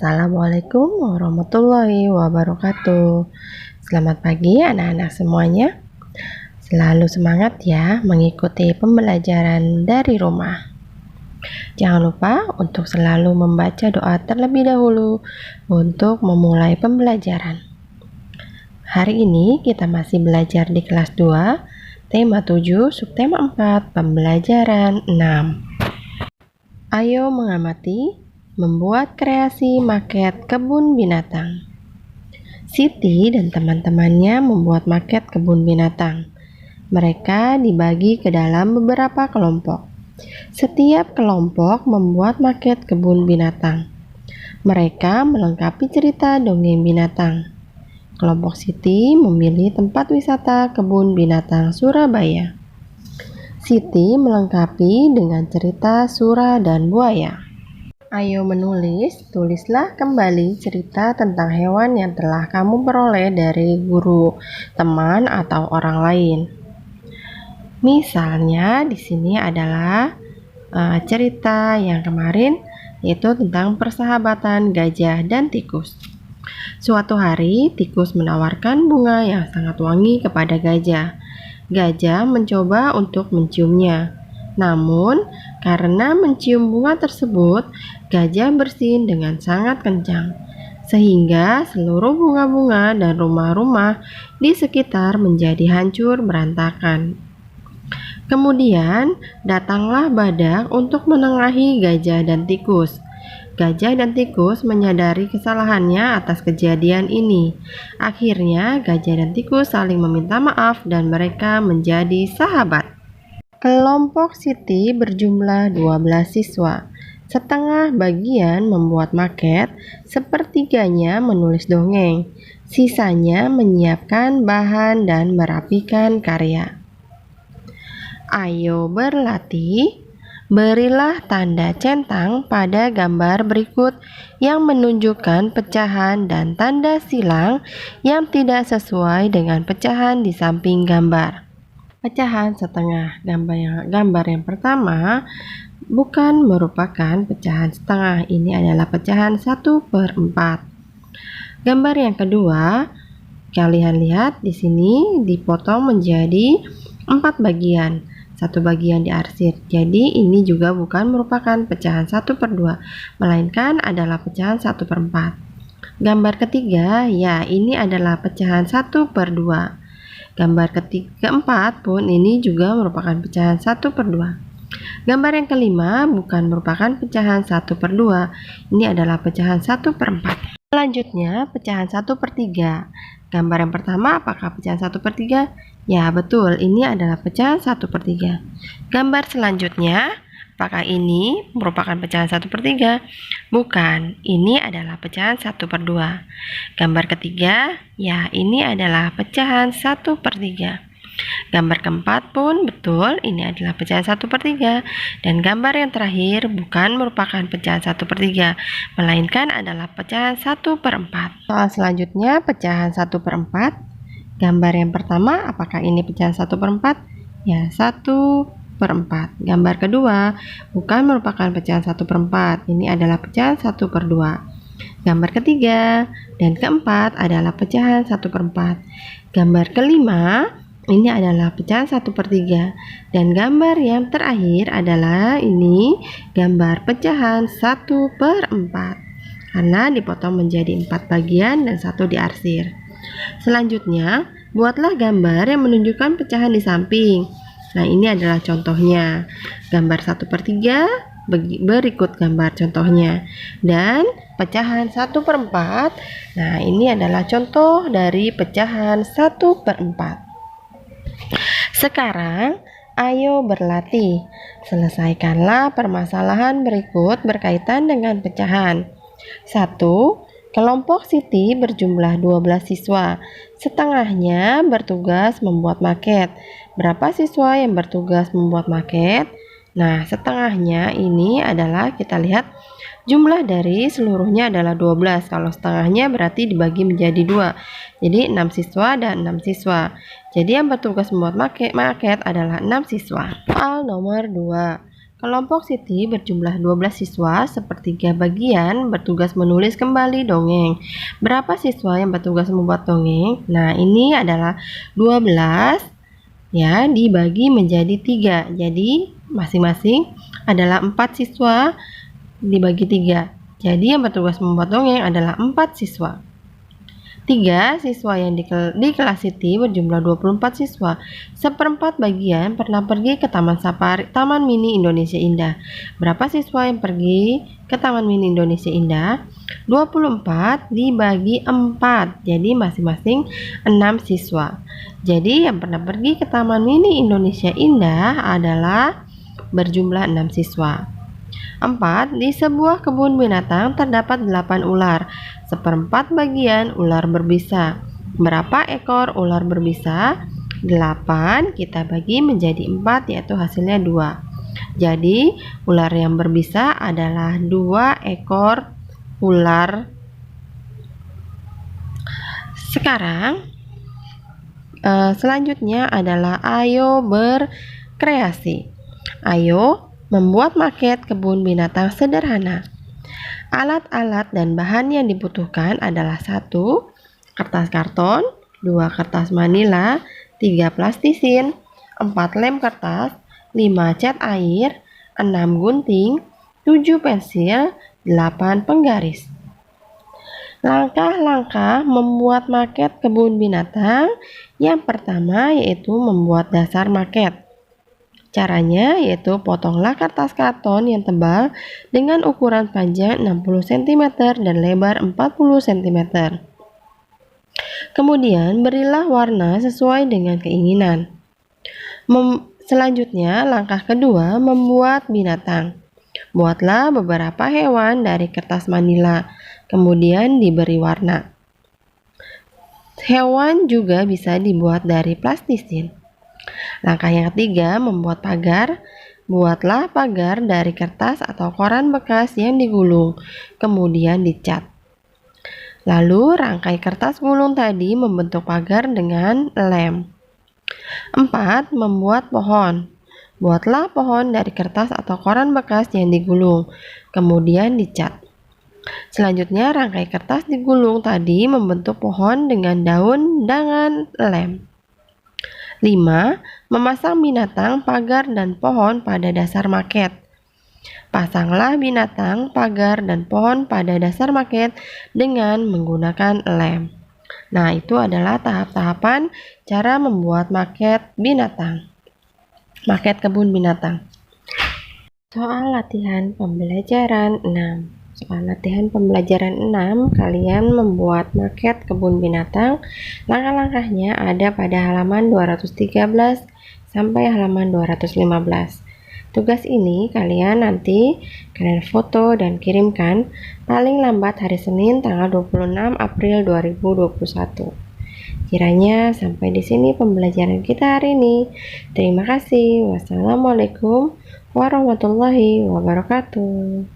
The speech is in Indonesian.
Assalamualaikum warahmatullahi wabarakatuh. Selamat pagi anak-anak semuanya. Selalu semangat ya mengikuti pembelajaran dari rumah. Jangan lupa untuk selalu membaca doa terlebih dahulu untuk memulai pembelajaran. Hari ini kita masih belajar di kelas 2, tema 7, subtema 4, pembelajaran 6. Ayo mengamati membuat kreasi maket kebun binatang. Siti dan teman-temannya membuat maket kebun binatang. Mereka dibagi ke dalam beberapa kelompok. Setiap kelompok membuat maket kebun binatang. Mereka melengkapi cerita dongeng binatang. Kelompok Siti memilih tempat wisata kebun binatang Surabaya. Siti melengkapi dengan cerita Sura dan Buaya. Ayo menulis, tulislah kembali cerita tentang hewan yang telah kamu peroleh dari guru, teman, atau orang lain. Misalnya di sini adalah cerita yang kemarin, yaitu tentang persahabatan gajah dan tikus. Suatu hari, tikus menawarkan bunga yang sangat wangi kepada gajah. Gajah mencoba untuk menciumnya. Namun, karena mencium bunga tersebut, gajah bersin dengan sangat kencang, sehingga seluruh bunga-bunga dan rumah-rumah di sekitar menjadi hancur berantakan. Kemudian, datanglah badak untuk menengahi gajah dan tikus. Gajah dan tikus menyadari kesalahannya atas kejadian ini. Akhirnya, gajah dan tikus saling meminta maaf dan mereka menjadi sahabat. Kelompok Siti berjumlah 12 siswa. Setengah bagian membuat maket, sepertiganya menulis dongeng, sisanya menyiapkan bahan dan merapikan karya. Ayo berlatih. Berilah tanda centang pada gambar berikut yang menunjukkan pecahan dan tanda silang yang tidak sesuai dengan pecahan di samping gambar. Pecahan setengah. Gambar yang pertama bukan merupakan pecahan setengah. Ini adalah pecahan 1/4. Gambar yang kedua, kalian lihat di sini dipotong menjadi 4 bagian. Satu bagian diarsir. Jadi ini juga bukan merupakan pecahan 1/2, melainkan adalah pecahan 1/4. Gambar ketiga, ya ini adalah pecahan 1/2. Gambar keempat pun ini juga merupakan pecahan 1/2. Gambar yang kelima bukan merupakan pecahan 1/2. Ini adalah pecahan 1/4. Selanjutnya, pecahan 1/3. Gambar yang pertama apakah pecahan 1/3? Ya, betul. Ini adalah pecahan 1/3. Gambar selanjutnya, apakah ini merupakan pecahan 1/3? Bukan, ini adalah pecahan 1/2. Gambar ketiga, ya ini adalah pecahan 1/3. Gambar keempat pun betul, ini adalah pecahan 1/3. Dan gambar yang terakhir bukan merupakan pecahan 1/3, melainkan adalah pecahan 1/4. Soal selanjutnya, pecahan 1/4. Gambar yang pertama, apakah ini pecahan 1/4? Ya, 1/4. Gambar kedua bukan merupakan pecahan 1/4. Ini adalah pecahan 1/2. Gambar ketiga dan keempat adalah pecahan 1/4. Gambar kelima ini adalah pecahan 1/3. Dan gambar yang terakhir adalah ini gambar pecahan 1/4. Karena dipotong menjadi 4 bagian dan 1 diarsir. Selanjutnya, buatlah gambar yang menunjukkan pecahan di samping. Nah, ini adalah contohnya. Gambar 1/3, berikut gambar contohnya. Dan pecahan 1/4. Nah, ini adalah contoh dari pecahan 1/4. Sekarang, ayo berlatih. Selesaikanlah permasalahan berikut berkaitan dengan pecahan. 1. Kelompok Siti berjumlah 12 siswa. Setengahnya bertugas membuat maket. Berapa siswa yang bertugas membuat maket? Nah, setengahnya ini adalah kita lihat jumlah dari seluruhnya adalah 12. Kalau setengahnya berarti dibagi menjadi 2. Jadi 6 siswa dan 6 siswa. Jadi yang bertugas membuat maket adalah 6 siswa. Soal nomor 2. Kelompok Siti berjumlah 12 siswa, sepertiga bagian bertugas menulis kembali dongeng. Berapa siswa yang bertugas membuat dongeng? Nah, ini adalah 12 ya, dibagi menjadi 3. Jadi, masing-masing adalah 4 siswa dibagi 3. Jadi, yang bertugas membuat dongeng adalah 4 siswa. 3 siswa yang di kelas Siti berjumlah 24 siswa. Seperempat bagian pernah pergi ke Taman Safari, Taman Mini Indonesia Indah. Berapa siswa yang pergi ke Taman Mini Indonesia Indah? 24 dibagi 4. Jadi masing-masing 6 siswa. Jadi yang pernah pergi ke Taman Mini Indonesia Indah adalah berjumlah 6 siswa. 4. Di sebuah kebun binatang terdapat 8 ular. Seperempat bagian ular berbisa. Berapa ekor ular berbisa? 8 kita bagi menjadi 4, yaitu hasilnya 2. Jadi ular yang berbisa adalah 2 ekor ular. Sekarang selanjutnya adalah ayo berkreasi. Ayo membuat maket kebun binatang sederhana. Alat-alat dan bahan yang dibutuhkan adalah 1. Kertas karton, 2. Kertas manila, 3. Plastisin, 4. Lem kertas, 5. Cat air, 6. Gunting, 7. Pensil, 8. Penggaris. Langkah-langkah membuat maket kebun binatang. Yang pertama yaitu membuat dasar maket. Caranya yaitu potonglah kertas karton yang tebal dengan ukuran panjang 60 cm dan lebar 40 cm. Kemudian berilah warna sesuai dengan keinginan. Selanjutnya langkah kedua membuat binatang. Buatlah beberapa hewan dari kertas manila, kemudian diberi warna. Hewan juga bisa dibuat dari plastisin. Langkah yang ketiga, membuat pagar. Buatlah pagar dari kertas atau koran bekas yang digulung, kemudian dicat. Lalu rangkai kertas gulung tadi membentuk pagar dengan lem. 4. Membuat pohon. Buatlah pohon dari kertas atau koran bekas yang digulung, kemudian dicat. Selanjutnya rangkai kertas digulung tadi membentuk pohon dengan daun dengan lem. 5. Memasang binatang, pagar, dan pohon pada dasar maket. Pasanglah binatang, pagar, dan pohon pada dasar maket dengan menggunakan lem. Nah, itu adalah tahap-tahapan cara membuat maket binatang. Maket kebun binatang. Soal latihan pembelajaran 6. Soal latihan pembelajaran 6, kalian membuat maket kebun binatang. Langkah-langkahnya ada pada halaman 213 sampai halaman 215. Tugas ini kalian foto dan kirimkan paling lambat hari Senin tanggal 26 April 2021. Kiranya sampai di sini pembelajaran kita hari ini. Terima kasih. Wassalamualaikum warahmatullahi wabarakatuh.